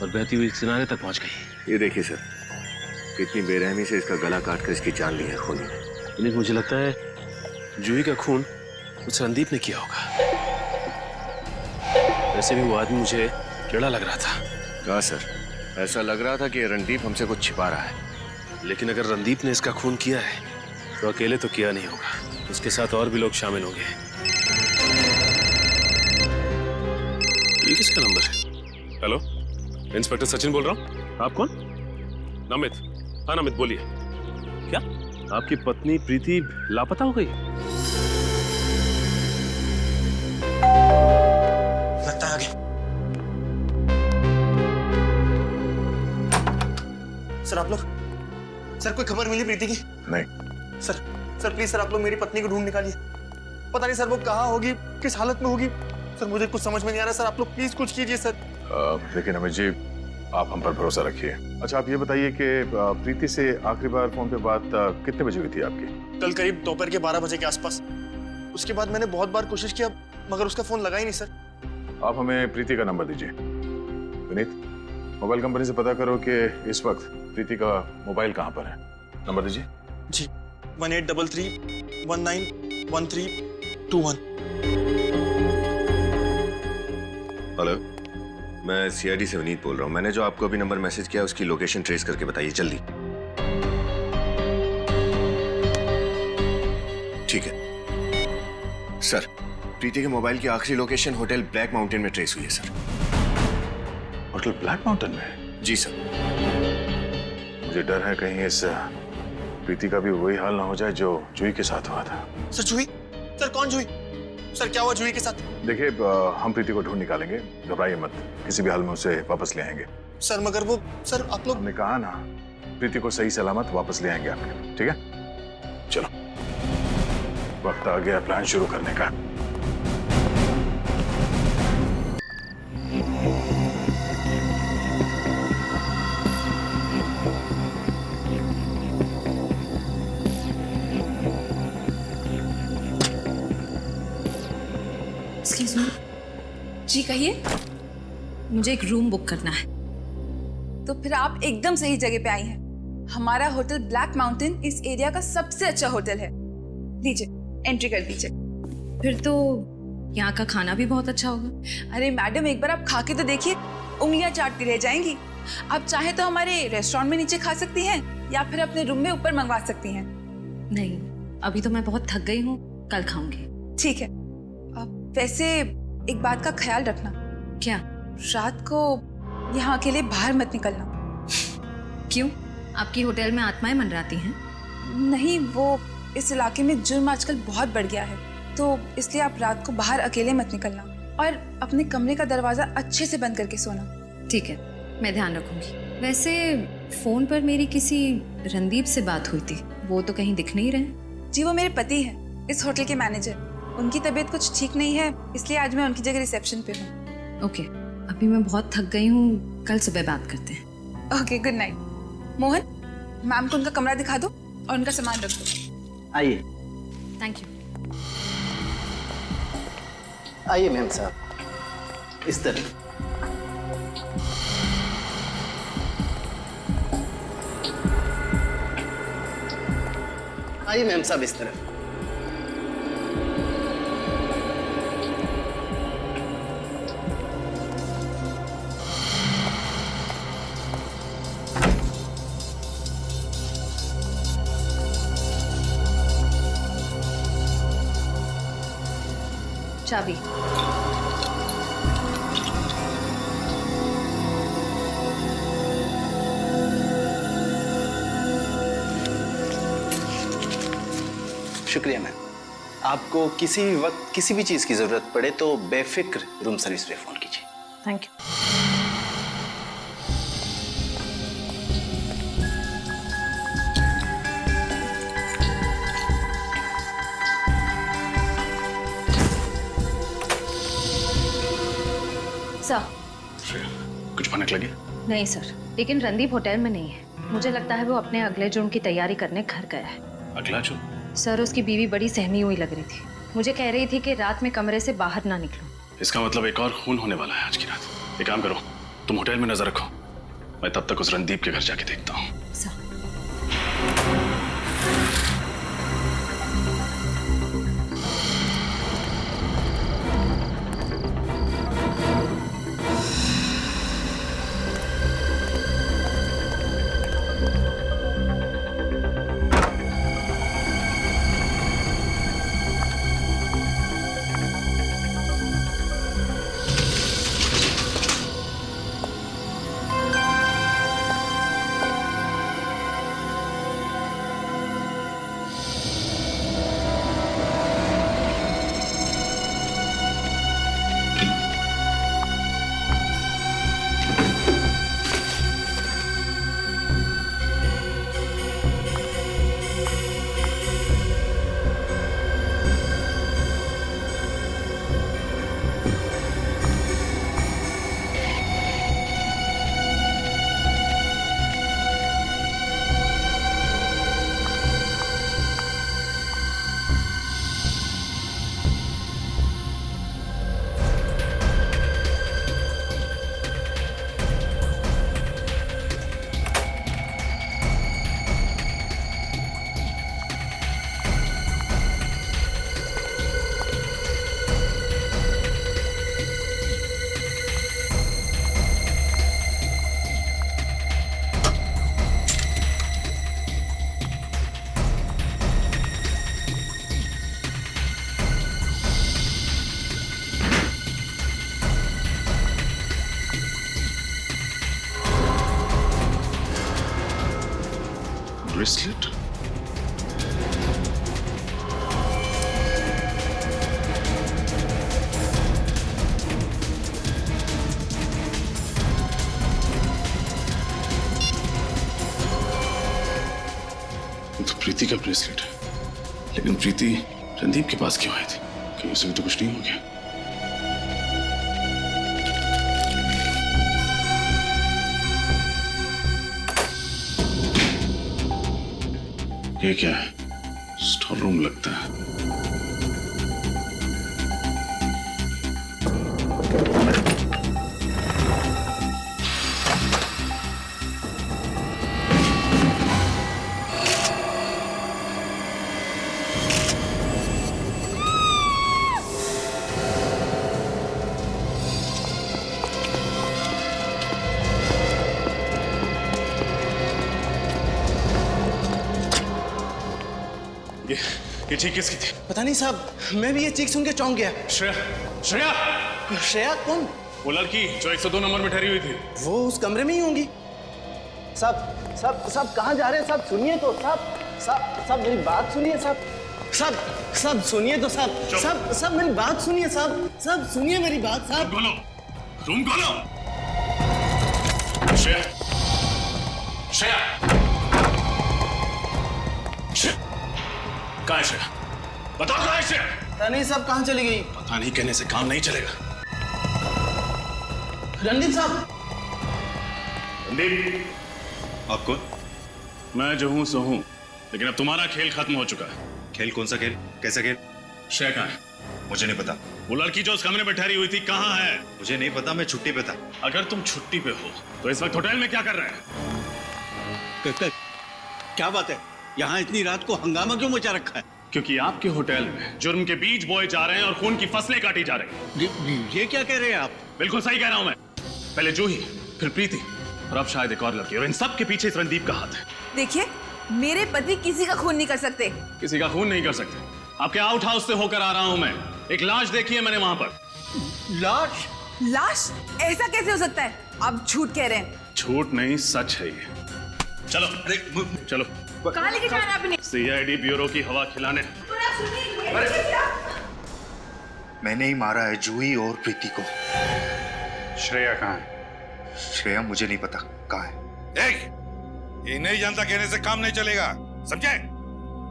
और बहती हुई किनारे तक पहुंच गई। ये देखिए सर, कितनी बेरहमी से इसका गला काट कर इसकी जान ली है खूनी ने। विनीत, मुझे लगता है जूही का खून उस रणदीप ने किया होगा। वैसे भी वो आदमी मुझे टेढ़ा लग रहा था। कहा सर, ऐसा लग रहा था कि रणदीप हमसे कुछ छिपा रहा है। लेकिन अगर रणदीप ने इसका खून किया है तो अकेले तो किया नहीं होगा, उसके साथ और भी लोग शामिल होंगे। ये किसका नंबर है? हेलो, इंस्पेक्टर सचिन बोल रहा हूँ। आप कौन? नमित। हाँ नमित, बोलिए। क्या आपकी पत्नी प्रीति लापता हो गई? लगता है आगे। सर आप लोग, सर कोई खबर मिली प्रीति की? नहीं सर प्लीज सर, आप लोग मेरी पत्नी को ढूंढ निकालिए। पता नहीं सर वो कहाँ होगी, किस हालत में होगी। सर मुझे कुछ समझ में नहीं आ रहा। सर आप लोग प्लीज कुछ कीजिए सर। देखिए नमित जी, आप हम पर भरोसा रखिए। अच्छा, आप ये बताइए कि प्रीति से आखिरी बार फोन पे बात कितने बजे हुई थी आपकी? कल करीब दोपहर के 12 बजे के आसपास। उसके बाद मैंने बहुत बार कोशिश किया मगर उसका फोन लगा ही नहीं सर। आप हमें प्रीति का नंबर दीजिए। विनीत, मोबाइल कंपनी से पता करो कि इस वक्त प्रीति का मोबाइल कहाँ पर है। नंबर दीजिए। जी, 1833191321। हेलो, मैं सीआईडी से विनीत बोल रहा हूँ। मैंने जो आपको अभी नंबर मैसेज किया उसकी लोकेशन ट्रेस करके बताइए जल्दी। ठीक है सर, प्रीति के मोबाइल की आखिरी लोकेशन होटल ब्लैक माउंटेन में ट्रेस हुई है सर। होटल ब्लैक माउंटेन में? जी सर। मुझे डर है कहीं इस प्रीति का भी वही हाल ना हो जाए जो जूही के साथ हुआ था। सर जूही? सर कौन जूही? सर क्या हुआ जूही के साथ? देखिए, हम प्रीति को ढूंढ निकालेंगे, घबराइए मत। किसी भी हाल में उसे वापस ले आएंगे। सर मगर वो, सर आप लोग। हमने कहा ना, प्रीति को सही सलामत वापस ले आएंगे आपके। ठीक है, चलो वक्त आ गया प्लान शुरू करने का। Excuse me. जी कहिए। मुझे एक रूम बुक करना है। तो फिर आप एकदम सही जगह पे आई हैं। हमारा होटल ब्लैक माउंटेन इस एरिया का सबसे अच्छा होटल है। लीजिए, एंट्री कर दीजिए। फिर तो यहाँ का खाना भी बहुत अच्छा होगा। अरे मैडम, एक बार आप खा के तो देखिए, उंगलियां चाटती रह जाएंगी। आप चाहे तो हमारे रेस्टोरेंट में नीचे खा सकती हैं या फिर अपने रूम में ऊपर मंगवा सकती हैं। नहीं, अभी तो मैं बहुत थक गई हूँ, कल खाऊंगी। ठीक है। वैसे एक बात का ख्याल रखना। क्या? रात को यहाँ अकेले बाहर मत निकलना। क्यों? आपकी होटल में आत्माएं मंडराती हैं? नहीं, वो इस इलाके में जुर्म आजकल बहुत बढ़ गया है, तो इसलिए आप रात को बाहर अकेले मत निकलना और अपने कमरे का दरवाजा अच्छे से बंद करके सोना। ठीक है, मैं ध्यान रखूंगी। वैसे फोन पर मेरी किसी रणदीप से बात हुई थी, वो तो कहीं दिख नहीं रहे। जी, वो मेरे पति हैं, इस होटल के मैनेजर। उनकी तबीयत कुछ ठीक नहीं है, इसलिए आज मैं उनकी जगह रिसेप्शन पे हूँ। ओके, अभी मैं बहुत थक गई हूँ, कल सुबह बात करते हैं। Okay, good night. Mohan, ma'am को उनका कमरा दिखा दो और उनका सामान रख दो। आइए। Thank you. आइए मैम साहब, इस तरह। आइए मैम साहब, इस तरह। चाबी। शुक्रिया मैम। आपको किसी भी वक्त किसी भी चीज की जरूरत पड़े तो बेफिक्र रूम सर्विस पे फोन कीजिए। Thank you. सर। श्रेया, कुछ भनक लगी? नहीं सर, लेकिन रणदीप होटल में नहीं है। मुझे लगता है वो अपने अगले जुर्म की तैयारी करने घर गया है। अगला जुर्म? सर, उसकी बीवी बड़ी सहमी हुई लग रही थी। मुझे कह रही थी कि रात में कमरे से बाहर ना निकलो। इसका मतलब एक और खून होने वाला है आज की रात। एक काम करो, तुम होटल में नजर रखो, मैं तब तक उस रणदीप के घर जाके देखता हूँ। ब्रेसलेट? तो प्रीति का ब्रेसलेट है, लेकिन प्रीति रणदीप के पास क्यों आई थी? कहीं उसे भी तो कुछ नहीं हो गया? ये क्या है? स्टोर रूम लगता है। ये चीख किसकी थी? पता नहीं साहब, मैं भी ये चीख सुन के चौंक गया। श्रेया, श्रेया, श्रेया कौन? वो लड़की जो 102 नंबर में ठहरी हुई थी। वो उस कमरे में ही होंगी। साहब साहब साहब कहाँ जा रहे हैं साहब? सुनिए तो साहब, साहब साहब मेरी बात सुनिए साहब, साहब साहब सुनिए तो साहब, साहब साहब मेरी बात सुनिए साहब, साहब सुनिए मेरी बात साहब। खोलो, रूम खोलो। श्रेया, श्रेया, कहाँ है श्रेया? बताओ कहाँ है श्रेया? पता नहीं साहब कहाँ चली गई। पता नहीं कहने से काम नहीं चलेगा। रणदीप साहब। रणदीप, आप कौन? मैं जो हूं सो हूं, लेकिन अब तुम्हारा खेल खत्म हो चुका है। खेल? कौन सा खेल? कैसा खेल? श्रेया कहाँ है? मुझे नहीं पता। वो लड़की जो उस कमरे में ठहरी हुई थी कहाँ है? मुझे नहीं पता, मैं छुट्टी पे था। अगर तुम छुट्टी पे हो तो इस वक्त होटल में क्या कर रहे हैं? क्या बात है? यहाँ इतनी रात को हंगामा क्यों मचा रखा है? क्योंकि आपके होटल में जुर्म के बीज बोए जा रहे हैं और खून की फसलें काटी जा रही हैं। ये क्या कह रहे हैं आप? बिल्कुल सही कह रहा हूं मैं। पहले जूही, फिर प्रीति और अब शायद एक और लड़की, और इन सब के पीछे इस रणदीप का हाथ है। देखिए, मेरे पति किसी का खून नहीं कर सकते। किसी का खून नहीं कर सकते? आपके आउट हाउस से होकर आ रहा हूं मैं। एक लाश देखी है मैंने वहां पर। लाश? लाश? ऐसा कैसे हो सकता है? आप झूठ कह रहे हैं। झूठ नहीं, सच है ये। चलो, अरे चलो। कहाँ लेके जा रहे हैं अपने? सीआईडी ब्यूरो की हवा खिलाने। मैंने ही मारा है जूही और प्रीति को। श्रेया कहाँ है? श्रेया मुझे नहीं पता कहाँ है। ये नहीं जानता कहने से काम नहीं चलेगा, समझे?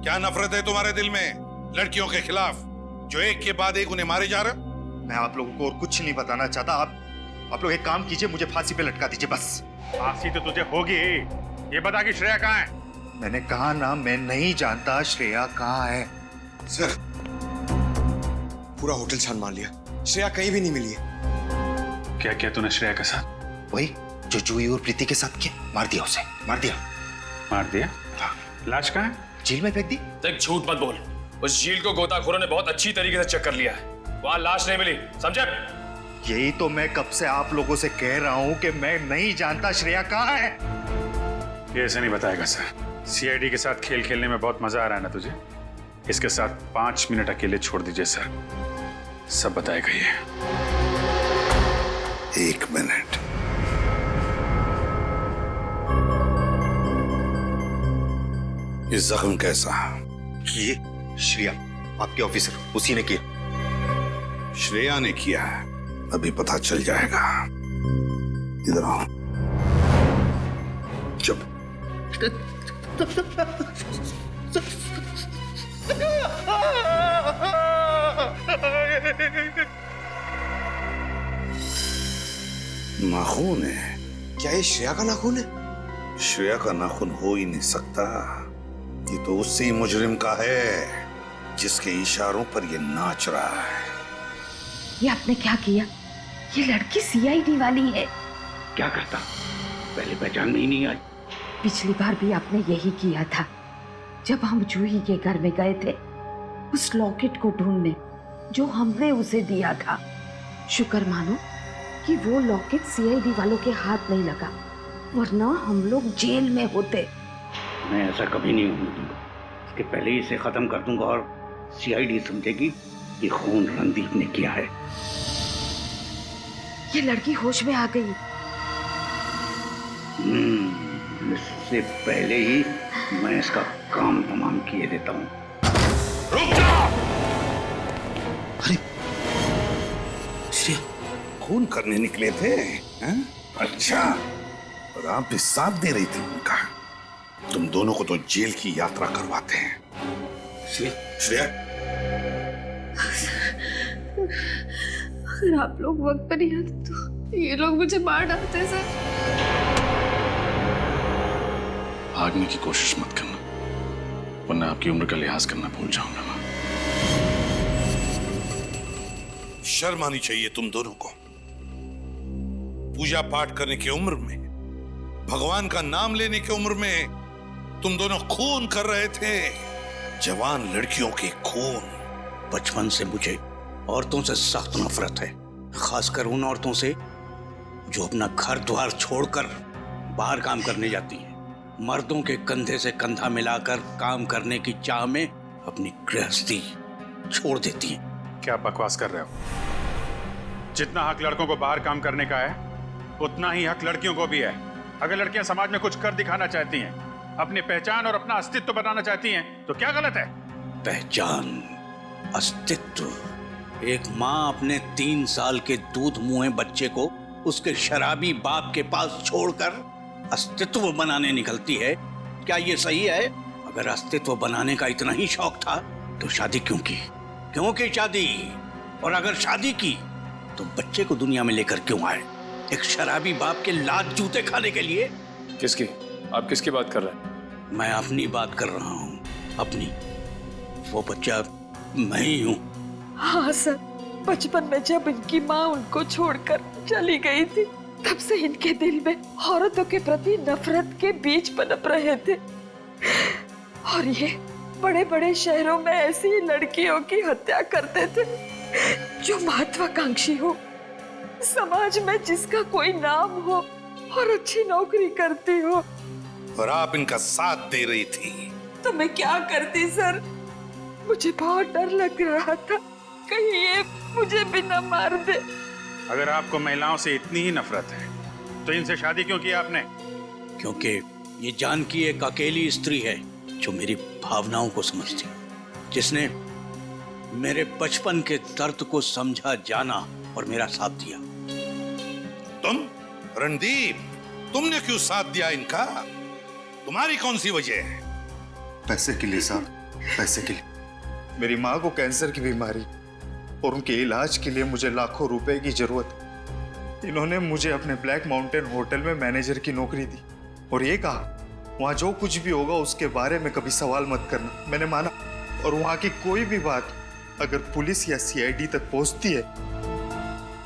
क्या नफरत है तुम्हारे दिल में लड़कियों के खिलाफ जो एक के बाद एक उन्हें मारे जा रहे? मैं आप लोगों को और कुछ नहीं बताना चाहता। आप लोग एक काम कीजिए, मुझे फांसी पे लटका दीजिए बस। फांसी तो तुझे होगी। ये बता कि श्रेया कहाँ है? मैंने कहा ना, मैं नहीं जानता श्रेया कहाँ है। सर, पूरा होटल छान मार लिया, श्रेया कहीं भी नहीं मिली है। क्या किया तूने श्रेया के साथ? वही जो जूही और प्रीति के साथ किया, मार दिया उसे, मार दिया। मार दिया? लाश कहाँ है? जेल में फेंक दी। देख, झूठ मत बोल। उस झील को गोताखोरों ने बहुत अच्छी तरीके से चेक कर लिया है, वहां लाश नहीं मिली, समझे? यही तो मैं कब से आप लोगों से कह रहा हूं कि मैं नहीं जानता श्रेया कहाँ है। ये ऐसे नहीं बताएगा सर। सीआईडी के साथ खेल खेलने में बहुत मजा आ रहा है ना तुझे? इसके साथ 5 मिनट अकेले छोड़ दीजिए सर, सब बताएगा ये। 1 मिनट। ये जख्म कैसा? ये श्रेया, आपके ऑफिसर, उसी ने किया। श्रेया ने किया है, अभी पता चल जाएगा। इधर आओ। चुप। नाखून है। क्या ये श्रेया का नाखून है? श्रेया का नाखून हो ही नहीं सकता। ये तो उसी मुजरिम का है जिसके इशारों पर ये नाच रहा है। ये आपने क्या किया? ये लड़की सीआईडी वाली है। क्या करता, पहले पहचान में ही नहीं आई। पिछली बार भी आपने यही किया था, जब हम जूही के घर में गए थे उस लॉकेट को ढूंढने जो हमने उसे दिया था। शुक्र मानो कि वो लॉकेट सीआईडी वालों के हाथ नहीं लगा, वरना हम लोग जेल में होते। मैं ऐसा कभी नहीं होने दूंगा। इसके पहले ही इसे खत्म कर दूंगा और सीआईडी समझेगी ये खून रणदीप ने किया है। ये लड़की होश में आ गई। इससे पहले ही मैं इसका काम तमाम किए देता हूँ। रुक जाओ! अरे खून करने निकले थे, हैं? अच्छा, और आप भी साथ दे रही थी उनका। तुम दोनों को तो जेल की यात्रा करवाते हैं। श्रेया, अगर आप लोग वक्त पर नहीं आते तो ये लोग मुझे मार डालते सर। भागने की कोशिश मत करना, वरना आपकी उम्र का लिहाज करना भूल जाऊंगा मैं। शर्म आनी चाहिए तुम दोनों को। पूजा पाठ करने की उम्र में, भगवान का नाम लेने की उम्र में तुम दोनों खून कर रहे थे, जवान लड़कियों के खून। बचपन से मुझे औरतों से सख्त नफरत है, खासकर उन औरतों से जो अपना घर द्वार छोड़कर बाहर काम करने जाती हैं, मर्दों के कंधे से कंधा मिलाकर काम करने की चाह में अपनी गृहस्थी छोड़ देती हैं। क्या बकवास कर रहे हो? जितना हक लड़कों को बाहर काम करने का है, उतना ही हक लड़कियों को भी है। अगर लड़कियां समाज में कुछ कर दिखाना चाहती हैं, अपनी पहचान और अपना अस्तित्व बनाना चाहती हैं, तो क्या गलत है? पहचान, अस्तित्व। एक माँ अपने 3 साल के दूध मुंहे बच्चे को उसके शराबी बाप के पास छोड़कर अस्तित्व बनाने निकलती है। क्या ये सही है? अगर अस्तित्व बनाने का इतना ही शौक था तो शादी क्यों की? क्यों की शादी? और अगर शादी की तो बच्चे को दुनिया में लेकर क्यों आए? एक शराबी बाप के लात जूते खाने के लिए? किसकी? आप किसकी बात कर रहे हैं? मैं अपनी बात कर रहा हूँ, अपनी। वो बच्चा मैं ही हूँ। हाँ सर, बचपन में जब इनकी माँ उनको छोड़कर चली गई थी, तब से इनके दिल में औरतों के प्रति नफरत के बीज पनप रहे थे। और ये बड़े बड़े शहरों में ऐसी लड़कियों की हत्या करते थे जो महत्वाकांक्षी हो, समाज में जिसका कोई नाम हो और अच्छी नौकरी करती हो। और आप इनका साथ दे रही थी। तो मैं क्या करती सर? मुझे बहुत डर लग रहा था, कहीं ये मुझे भी न मार दे। अगर आपको महिलाओं से इतनी ही नफरत है तो इनसे शादी क्यों की आपने? क्योंकि ये जानकी एक अकेली स्त्री है जो मेरी भावनाओं को समझती, जिसने मेरे बचपन के दर्द को समझा, जाना और मेरा साथ दिया। तुम रणदीप, तुमने क्यों साथ दिया इनका? तुम्हारी कौन सी वजह है? पैसे के लिए साहब, पैसे के लिए। मेरी माँ को कैंसर की बीमारी और उनके इलाज के लिए मुझे लाखों रुपए की जरूरत है। इन्होंने मुझे अपने ब्लैक माउंटेन होटल में मैनेजर की नौकरी दी और ये कहा वहां जो कुछ भी होगा उसके बारे में कभी सवाल मत करना। मैंने माना और वहां की कोई भी बात अगर पुलिस या सीआईडी तक पहुंचती है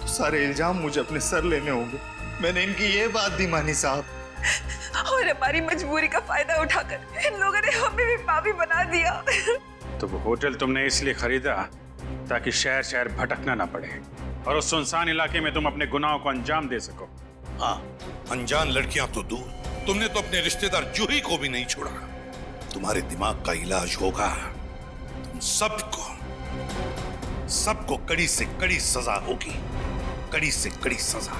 तो सारे इल्जाम मुझे अपने सर लेने होंगे। मैंने इनकी ये बात भी मानी साहब। और हमारी मजबूरी का फायदा उठाकर इन लोगों ने हमें भी पापी बना दिया। तो वो होटल तुमने इसलिए खरीदा ताकि शहर शहर भटकना ना पड़े और उस सुनसान इलाके में तुम अपने गुनाहों को अंजाम दे सको। हाँ, अनजान लड़कियां तो दूर, तुमने तो अपने रिश्तेदार जूही को भी नहीं छोड़ा। तुम्हारे दिमाग का इलाज होगा। तुम सबको कड़ी से कड़ी सजा होगी, कड़ी से कड़ी सजा।